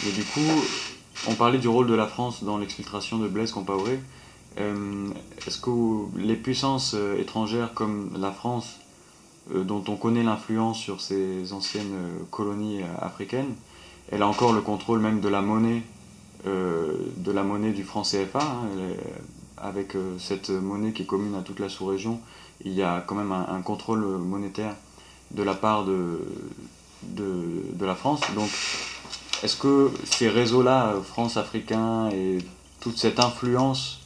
Et du coup, on parlait du rôle de la France dans l'exfiltration de Blaise Compaoré. Est-ce que les puissances étrangères comme la France, dont on connaît l'influence sur ces anciennes colonies africaines, elle a encore le contrôle même de la monnaie du franc CFA, hein, avec cette monnaie qui est commune à toute la sous-région, il y a quand même un contrôle monétaire de la part de la France. Donc, est-ce que ces réseaux-là, France-Africain et toute cette influence,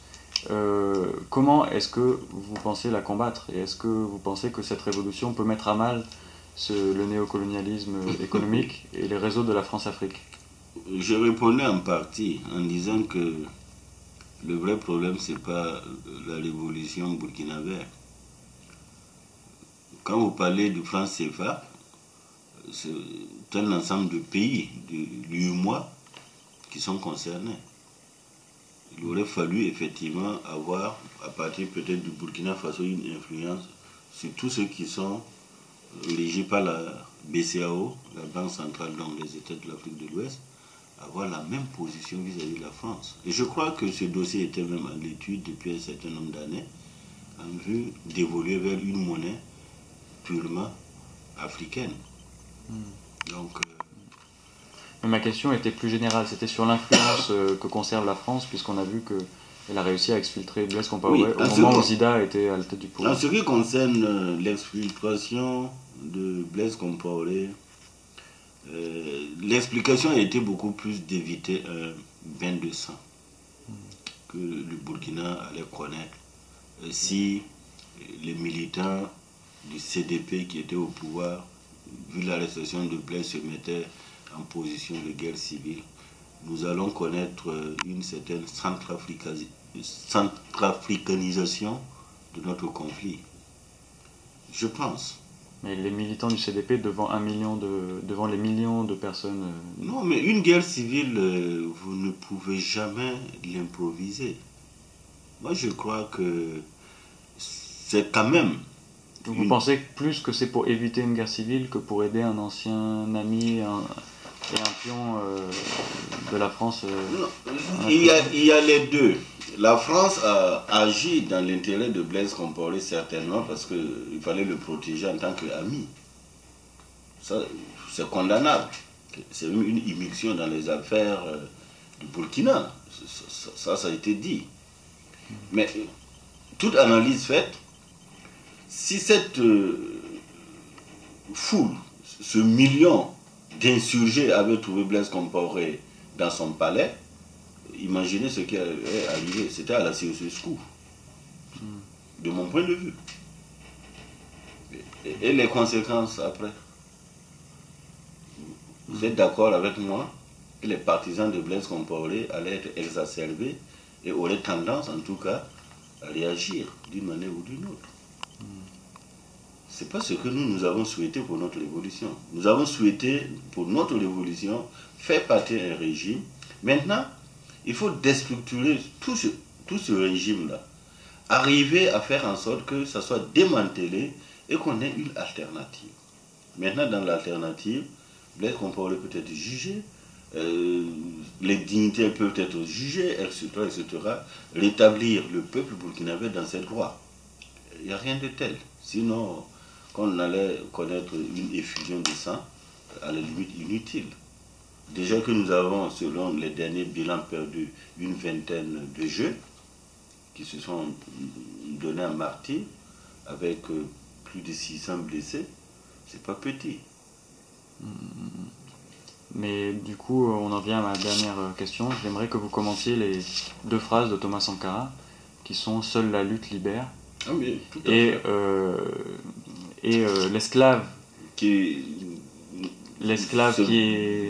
comment est-ce que vous pensez la combattre? Et est-ce que vous pensez que cette révolution peut mettre à mal le néocolonialisme économique et les réseaux de la France-Afrique? Je répondais en partie en disant que le vrai problème, c'est pas la révolution burkinabé. Quand vous parlez du franc CFA, c'est un ensemble de pays, de l'UEMOA, qui sont concernés. Il aurait fallu effectivement avoir, à partir peut-être du Burkina Faso, une influence sur tous ceux qui sont régis par la BCAO, la Banque centrale donc des États de l'Afrique de l'Ouest, avoir la même position vis-à-vis de la France. Et je crois que ce dossier était même à l'étude depuis un certain nombre d'années, en vue d'évoluer vers une monnaie purement africaine. Donc, Mais ma question était plus générale, c'était sur l'influence que conserve la France, puisqu'on a vu qu'elle a réussi à exfiltrer Blaise Compaoré oui, au moment où Zida était à la tête du pouvoir. En ce qui concerne l'exfiltration de Blaise Compaoré, l'explication a été beaucoup plus d'éviter un bain de sang que le Burkina allait connaître si les militants du CDP qui étaient au pouvoir, vu l'arrestation de Blaise, se mettaient en position de guerre civile. Nous allons connaître une certaine centrafricanisation de notre conflit. Je pense. Mais les militants du CDP devant devant les millions de personnes. Non, mais une guerre civile, vous ne pouvez jamais l'improviser. Moi, je crois que c'est quand même. Donc vous pensez plus que c'est pour éviter une guerre civile que pour aider un ancien ami et un pion de la France Non, il y a les deux. La France a agi dans l'intérêt de Blaise Compaoré certainement parce qu'il fallait le protéger en tant qu'ami. Ça, c'est condamnable. C'est même une immixtion dans les affaires du Burkina. Ça a été dit. Mais toute analyse faite, si cette foule, ce million d'insurgés avait trouvé Blaise Compaoré dans son palais, imaginez ce qui est arrivé. C'était à la Ceausescu, de mon point de vue. Et les conséquences après. Vous êtes d'accord avec moi que les partisans de Blaise Compaoré allaient être exacerbés et auraient tendance, en tout cas, à réagir d'une manière ou d'une autre. Ce n'est pas ce que nous avons souhaité pour notre révolution. Nous avons souhaité, pour notre révolution, faire partir un régime. Maintenant, il faut déstructurer tout ce régime-là. Arriver à faire en sorte que ça soit démantelé et qu'on ait une alternative. Maintenant, dans l'alternative, Blaise Compaoré peut être jugé, les dignitaires peuvent être jugés, etc., etc. Rétablir le peuple burkinabé dans cette voie. Il n'y a rien de tel. Sinon, qu'on allait connaître une effusion de sang, à la limite inutile. Déjà que nous avons, selon les derniers bilans, perdu une vingtaine de jeunes qui se sont donnés en martyr, avec plus de 600 blessés, c'est pas petit. Mais du coup, on en vient à ma dernière question. J'aimerais que vous commentiez les deux phrases de Thomas Sankara, qui sont « Seule la lutte libère » Ah oui, tout à fait. Et l'esclave qui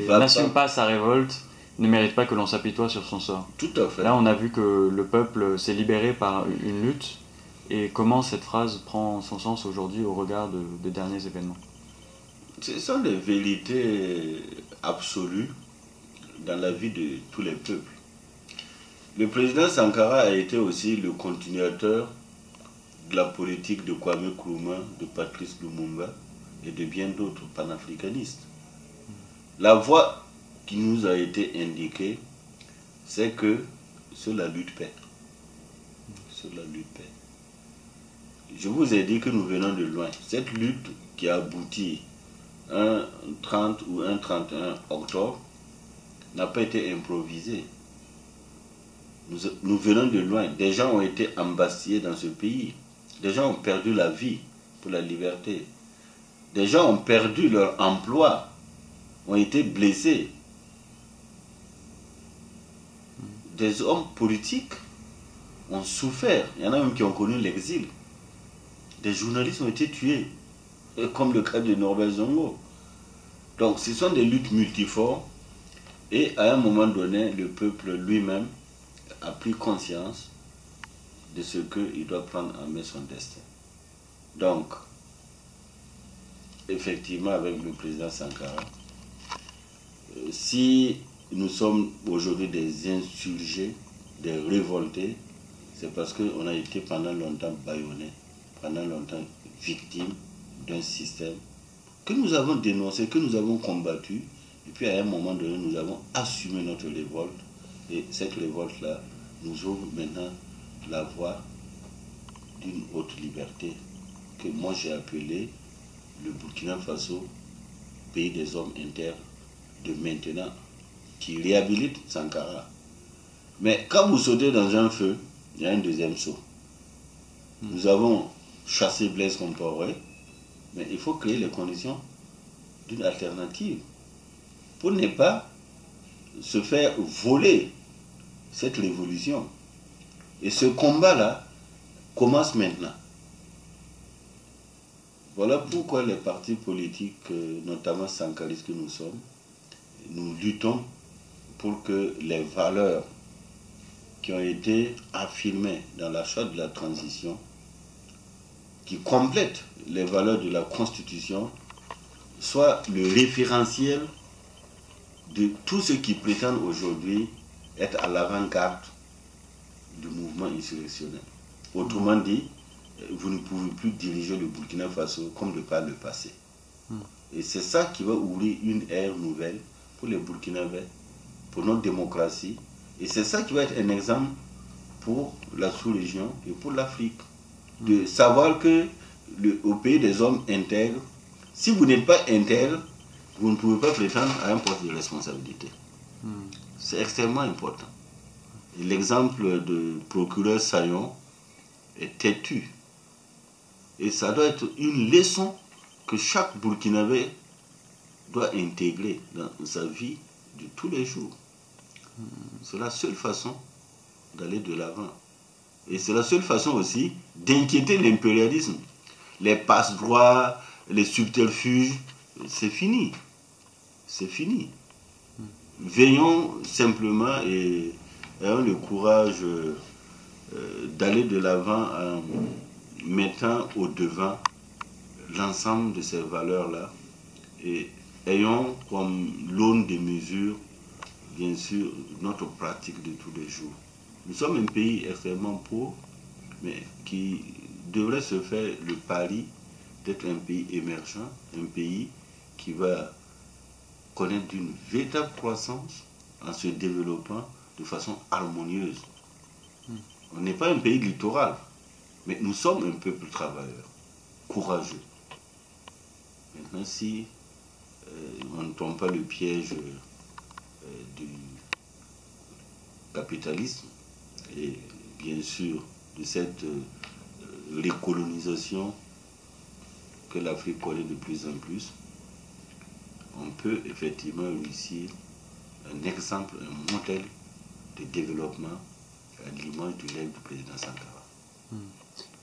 n'assume pas sa révolte ne mérite pas que l'on s'apitoie sur son sort. Tout à fait. Là, on a vu que le peuple s'est libéré par une lutte. Et comment cette phrase prend son sens aujourd'hui au regard des derniers événements? Ce sont des vérités absolues dans la vie de tous les peuples. Le président Sankara a été aussi le continuateur de la politique de Kwame Nkrumah, de Patrice Lumumba et de bien d'autres panafricanistes. La voie qui nous a été indiqué, c'est que sur la lutte paix. Sur la lutte paix. Je vous ai dit que nous venons de loin. Cette lutte qui a abouti un 30 ou un 31 octobre n'a pas été improvisée. Nous venons de loin. Des gens ont été embastillés dans ce pays. Des gens ont perdu la vie pour la liberté. Des gens ont perdu leur emploi, ont été blessés. Des hommes politiques ont souffert. Il y en a même qui ont connu l'exil. Des journalistes ont été tués, comme le cas de Norbert Zongo. Donc ce sont des luttes multiformes et à un moment donné, le peuple lui-même a pris conscience de ce qu'il doit prendre en main son destin. Donc, effectivement, avec le président Sankara, si nous sommes aujourd'hui des insurgés, des révoltés, c'est parce qu'on a été pendant longtemps bâillonnés, pendant longtemps victimes d'un système que nous avons dénoncé, que nous avons combattu, et puis à un moment donné, nous avons assumé notre révolte, et cette révolte-là nous ouvre maintenant la voie d'une haute liberté que moi j'ai appelée le Burkina Faso, pays des hommes intègres de maintenant, qui réhabilite Sankara. Mais quand vous sautez dans un feu, il y a un deuxième saut. Nous avons chassé Blaise Compaoré, mais il faut créer les conditions d'une alternative pour ne pas se faire voler cette révolution. Et ce combat-là commence maintenant. Voilà pourquoi les partis politiques, notamment sankaristes que nous sommes, nous luttons pour que les valeurs qui ont été affirmées dans la charte de la transition, qui complètent les valeurs de la Constitution, soient le référentiel de tous ceux qui prétendent aujourd'hui être à l'avant-garde du mouvement insurrectionnel. Autrement dit, vous ne pouvez plus diriger le Burkina Faso comme par le passé. Et c'est ça qui va ouvrir une ère nouvelle pour les Burkinabés, pour notre démocratie. Et c'est ça qui va être un exemple pour la sous-région et pour l'Afrique. De savoir que au pays des hommes intègres, si vous n'êtes pas intègre, vous ne pouvez pas prétendre à un poste de responsabilité. C'est extrêmement important. L'exemple de procureur Sayon est têtu. Et ça doit être une leçon que chaque Burkinabé doit intégrer dans sa vie de tous les jours. C'est la seule façon d'aller de l'avant. Et c'est la seule façon aussi d'inquiéter l'impérialisme. Les passe-droits, les subterfuges, c'est fini. C'est fini. Veillons simplement et ayons le courage d'aller de l'avant en mettant au devant l'ensemble de ces valeurs-là et ayons comme l'aune des mesures, bien sûr, notre pratique de tous les jours. Nous sommes un pays extrêmement pauvre, mais qui devrait se faire le pari d'être un pays émergent, un pays qui va connaître une véritable croissance en se développant de façon harmonieuse. On n'est pas un pays littoral, mais nous sommes un peuple travailleur, courageux. Maintenant, si on ne tombe pas le piège du capitalisme et bien sûr de cette récolonisation que l'Afrique connaît de plus en plus, on peut effectivement réussir un exemple, un modèle de développement à l'image du rêve du président Sankara.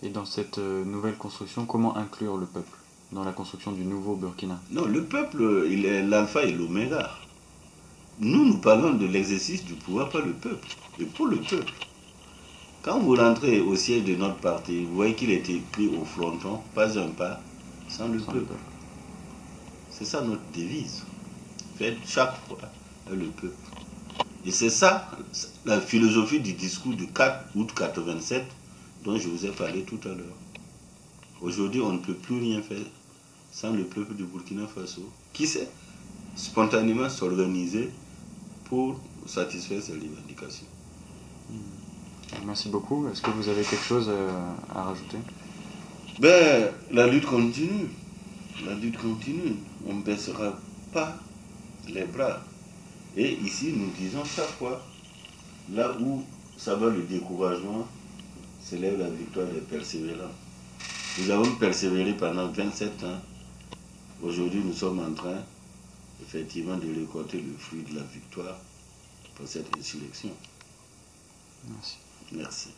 Et dans cette nouvelle construction, comment inclure le peuple dans la construction du nouveau Burkina? Non, le peuple, il est l'alpha et l'oméga. Nous parlons de l'exercice du pouvoir par le peuple, et pour le peuple. Quand vous rentrez au siège de notre parti, vous voyez qu'il était écrit au fronton, pas un pas, sans le peuple. C'est ça notre devise. Faites chaque fois le peuple. Et c'est ça la philosophie du discours du 4 août 87 dont je vous ai parlé tout à l'heure. Aujourd'hui, on ne peut plus rien faire sans le peuple du Burkina Faso qui sait spontanément s'organiser pour satisfaire ces revendications. Merci beaucoup. Est-ce que vous avez quelque chose à rajouter? Ben, la lutte continue. La lutte continue. On ne baissera pas les bras. Et ici, nous disons chaque fois, là où ça va le découragement, s'élève la victoire des persévérants. Nous avons persévéré pendant 27 ans. Aujourd'hui, nous sommes en train, effectivement, de récolter le fruit de la victoire pour cette insurrection. Merci. Merci.